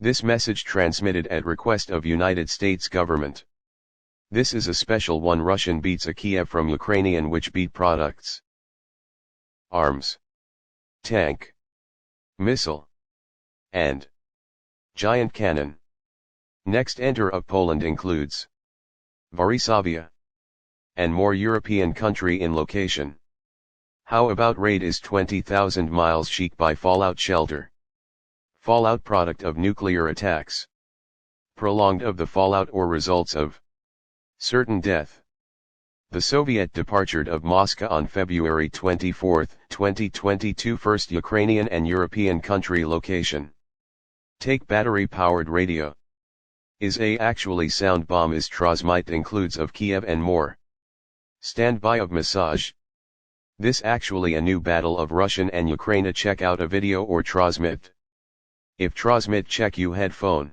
This message transmitted at request of United States government. This is a special one. Russian beats a Kiev from Ukrainian which beat products. Arms. Tank. Missile. And giant cannon. Next enter of Poland includes Varsavia and more European country in location. How about raid is 20,000 miles chic by fallout shelter. Fallout product of nuclear attacks. Prolonged of the fallout or results of certain death. The Soviet departure of Moscow on February 24, 2022. First Ukrainian and European country location. Take battery-powered radio. Is a actually sound bomb is transmit includes of Kiev and more. Standby of massage. This actually a new battle of Russian and Ukraine. Check out a video or transmit. If transmit check you headphone.